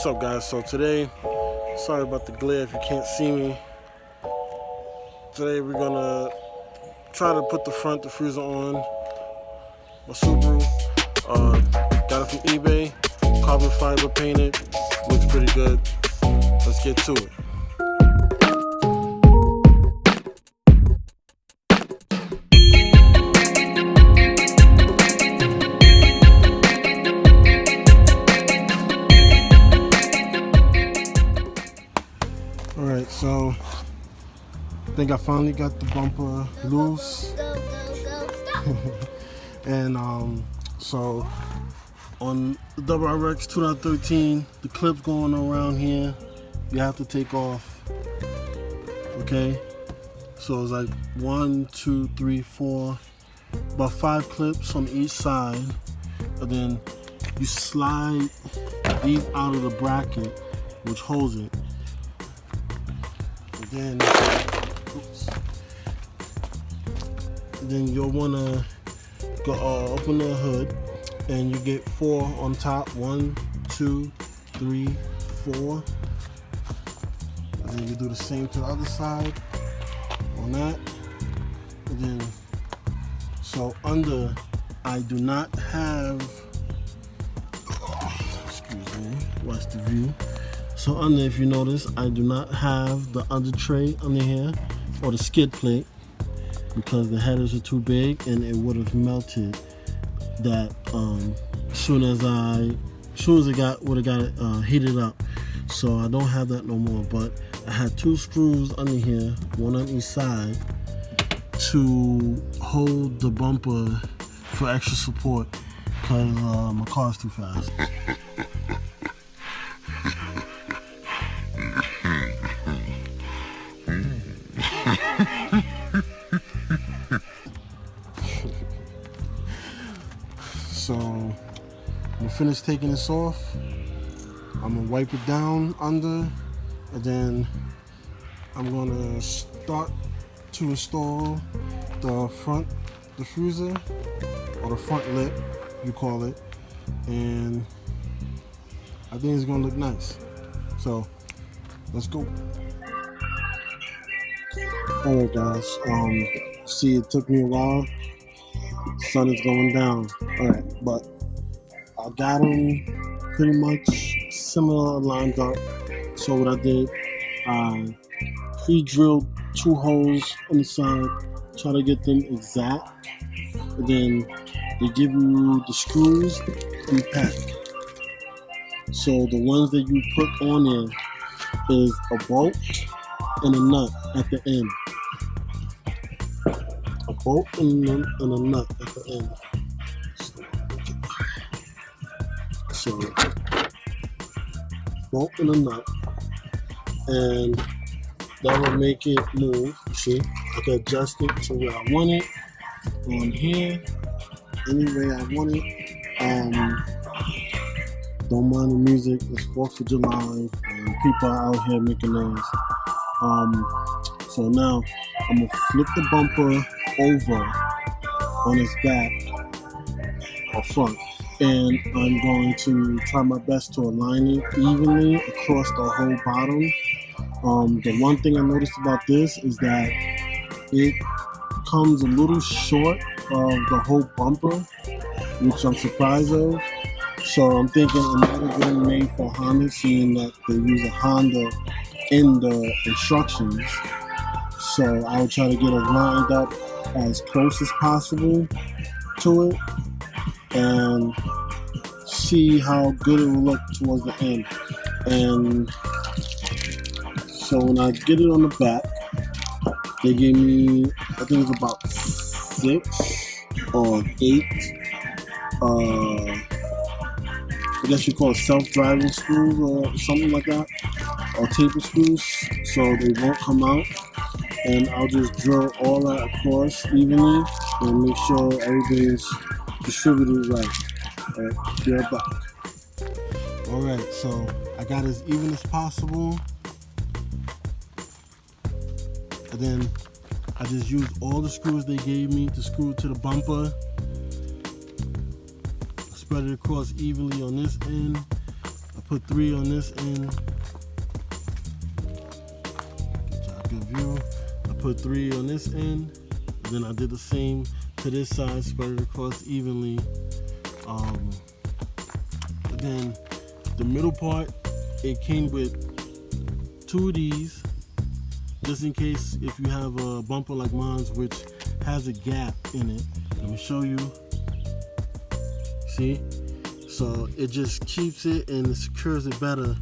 What's up, guys? So today, sorry about the glare if you can't see me. Today we're gonna try to put the front diffuser on my Subaru. Got it from eBay, carbon fiber painted, looks pretty good. Let's get to it. Alright, so I think I finally got the bumper loose. And so on the WRX 2.13, the clip's going around here. You have to take off. Okay, so it's like 1, 2, 3, 4, about 5 clips on each side, and then you slide these out of the bracket which holds it. And then you'll want to go open the hood, and you get 4 on top. 1, 2, 3, 4. And then you do the same to the other side on that. And then, so under, I do not have, excuse me, watch the view. So under, if you notice, I do not have the under tray under here, or the skid plate, because the headers are too big and it would have melted that as soon as it would have got it heated up. So I don't have that no more, but I had 2 screws under here, 1 on each side, to hold the bumper for extra support, because my car's too fast. So I'm gonna finish taking this off. I'm gonna wipe it down under, and then I'm gonna start to install the front diffuser, or the front lip, you call it, and I think it's gonna look nice. So let's go. Alright guys, see, it took me a while. The sun is going down. Alright, but I got them pretty much similar lined up. So what I did, I pre-drilled 2 holes on the side, try to get them exact, and then they give you the screws in the pack. So the ones that you put on there is a bolt and a nut at the end. A bolt and a nut at the end. So bolt and a nut, and that will make it move. You see, I can adjust it to where I want it, on here, any way I want it. Don't mind the music. It's 4th of July, and people are out here making noise. So now I'm gonna flip the bumper over on its back or front, and I'm going to try my best to align it evenly across the whole bottom. The one thing I noticed about this is that it comes a little short of the whole bumper, which I'm surprised of. So I'm thinking it might have been made for Honda, seeing that they use a Honda in the instructions. So I would try to get it lined up as close as possible to it, and see how good it will look towards the end. And so when I get it on the back, they gave me, I think it's about 6 or 8 I guess you call it self-driving screws or something like that, or taper screws, so they won't come out. And I'll just drill all that across evenly and make sure everything's distributed right. Alright, be right back. Alright, so I got as even as possible, and then I just used all the screws they gave me to screw to the bumper. Spread it across evenly on this end. I put 3 on this end. Get y'all a good view. I put 3 on this end. Then I did the same to this side, spread it across evenly. Then the middle part, it came with 2 of these, just in case if you have a bumper like mine's, which has a gap in it. Let me show you. See? So it just keeps it and secures it better.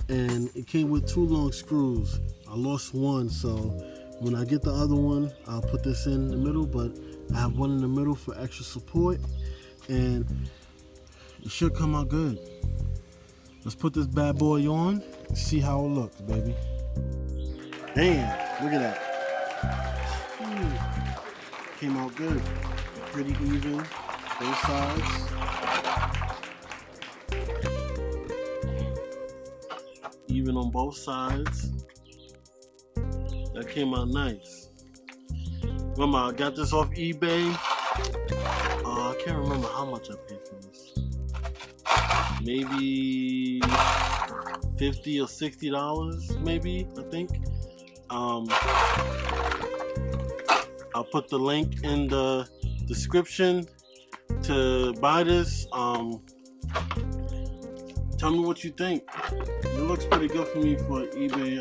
And it came with 2 long screws. I lost one, so when I get the other one, I'll put this in the middle, but I have one in the middle for extra support, and it should come out good. Let's put this bad boy on and see how it looks, baby. Damn, look at that. Came out good. Pretty even, both sides. Even on both sides. That came out nice. Remember, I got this off eBay. I can't remember how much I paid for this. Maybe $50 or $60, maybe, I think. I'll put the link in the description to buy this. Tell me what you think. It looks pretty good for me for eBay,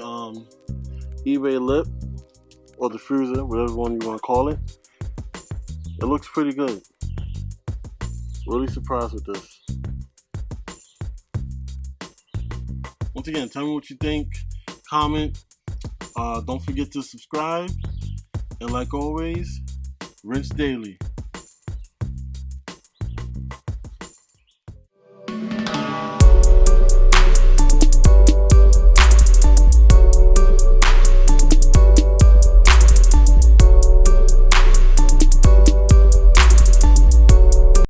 eBay lip or diffuser, whatever one you want to call it. It looks pretty good. Really surprised with this. Once again, tell me what you think. Comment. Don't forget to subscribe. And like always, wrench daily.